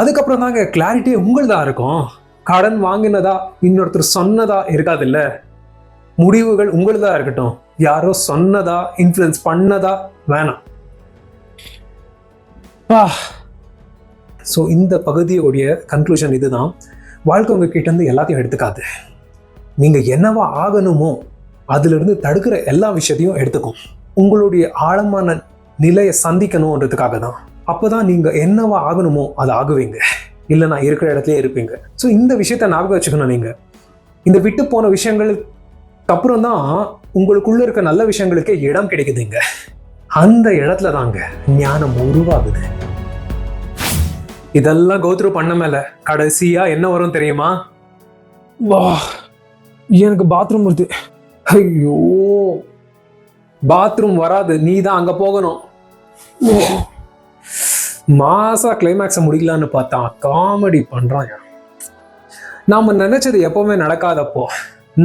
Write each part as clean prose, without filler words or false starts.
அதுக்கப்புறம் தாங்க கிளாரிட்டியே உங்களுதான் இருக்கும். கடன் வாங்கினதா இன்னொருத்தர் சொன்னதா இருக்காது இல்ல. முடிவுகள் உங்களுதான் இருக்கட்டும். யாரோ சொன்னதா இன்ஃப்ளூயன்ஸ் பண்ணதா வேணாம். ஸோ இந்த பகுதியோடைய கன்க்ளூஷன் இதுதான். வாழ்க்கை உங்ககிட்ட இருந்து எல்லாத்தையும் எடுத்துக்காது. நீங்க என்னவா ஆகணுமோ அதுல இருந்து தடுக்கிற எல்லா விஷயத்தையும் எடுத்துக்கும். உங்களுடைய ஆழமான நிலையை சந்திக்கணும்ன்றதுக்காக தான். அப்போதான் நீங்க என்னவா ஆகணுமோ அதை ஆகுவீங்க, இல்லைனா இருக்கிற இடத்துல இருப்பீங்க. ஸோ இந்த விஷயத்த ஞாபகம் வச்சுக்கணும். நீங்க இந்த விட்டு போன விஷயங்களுக்கு அப்புறம் தான் உங்களுக்குள்ள இருக்க நல்ல விஷயங்களுக்கே இடம் கிடைக்குதுங்க. அந்த இடத்துல தாங்க ஞானம் உருவாகுது. இதெல்லாம் கோத்ரூ பண்ண மேல கடைசியா என்ன வரும் தெரியுமா? வா, எனக்கு பாத்ரூம் வருது. ஐயோ, பாத்ரூம் வராது, நீ தான் அங்க போகணும். மாசா கிளைமேக்ஸை முடிக்கலான்னு பார்த்தா காமெடி பண்றாங்க. நாம நினைச்சது எப்பவுமே நடக்காதப்போ,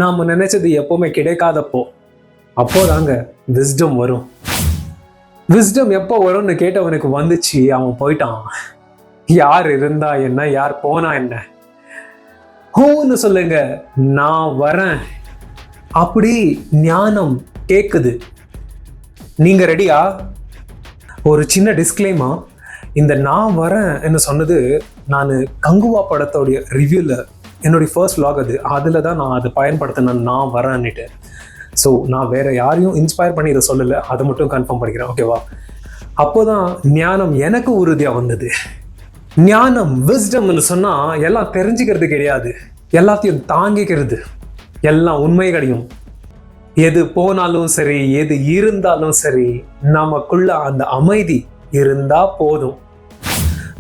நாம நினைச்சது எப்பவுமே கிடைக்காதப்போ, அப்போதாங்க விஸ்டம் வரும். விஸ்டம் எப்போ வரும்னு கேட்டவனுக்கு வந்துச்சு, அவன் போயிட்டான். யார் இருந்தா என்ன, யார் போனா என்ன, ஹூன்னு சொல்லுங்க, நான் வரேன். அப்படி ஞானம் கேக்குது. நீங்க ரெடியா? ஒரு சின்ன டிஸ்க்ளைமா, இந்த நான் வரேன் என்ன சொன்னது நான் கங்குவா படத்தோடைய ரிவ்யூல என்னுடைய ஃபர்ஸ்ட் vlog அதில் தான் நான் அதை பயன்படுத்தினேன், நான் வரேன்னுட்டு. ஸோ நான் வேற யாரையும் இன்ஸ்பயர் பண்ணி இதை சொல்லலை, அதை மட்டும் கன்ஃபார்ம் பண்ணிக்கிறேன். ஓகேவா? அப்போதான் ஞானம் எனக்கு உறுதியாக வந்தது. ஞானம் விஸ்டம்னு சொன்னா எல்லாம் தெரிஞ்சுக்கிறது கிடையாது, எல்லாத்தையும் தாங்கிக்கிறது, எல்லாம் உண்மைகளையும். எது போனாலும் சரி, எது இருந்தாலும் சரி, நமக்குள்ள அந்த அமைதி இருந்தா போதும்.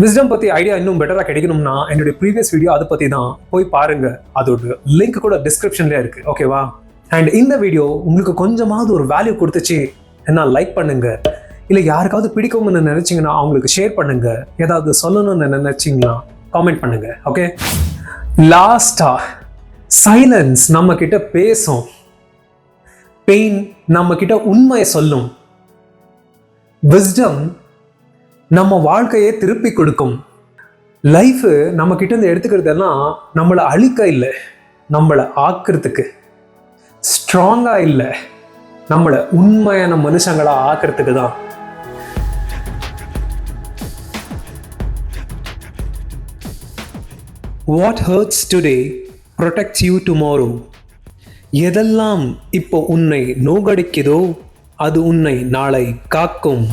விஸ்டம் பத்தி ஐடியா இன்னும் பெட்டரா கிடைக்கணும்னா என்னுடைய ப்ரீவியஸ் வீடியோ அதை பத்தி தான், போய் பாருங்க. அதோட லிங்க் கூட டிஸ்கிரிப்ஷன்ல இருக்கு. ஓகேவா? அண்ட் இந்த வீடியோ உங்களுக்கு கொஞ்சமாவது ஒரு வேல்யூ கொடுத்துச்சு என்ன, லைக் பண்ணுங்க. இல்லை யாருக்காவது பிடிக்கும்னு நினைச்சிங்கன்னா அவங்களுக்கு ஷேர் பண்ணுங்க. ஏதாவது சொல்லணும்னு நினைச்சிங்கன்னா காமெண்ட் பண்ணுங்க. ஓகே, லாஸ்டா சைலன்ஸ் நம்ம கிட்ட பேசும், பெயின் நம்ம கிட்ட உண்மையை சொல்லும், விஸ்டம் நம்ம வாழ்க்கையை திருப்பி கொடுக்கும். லைஃப் நம்ம கிட்ட இருந்து எடுத்துக்கிறதெல்லாம் நம்மளை அழிக்க இல்லை, நம்மளை ஆக்குறதுக்கு. ஸ்ட்ராங்கா இல்லை, நம்மளை உண்மையான மனுஷங்களா ஆக்குறதுக்கு தான். What hurts today protects you tomorrow. எதெல்லாம் இப்போ உன்னை நோகடிக்குதோ அது உன்னை நாளை காக்கும்.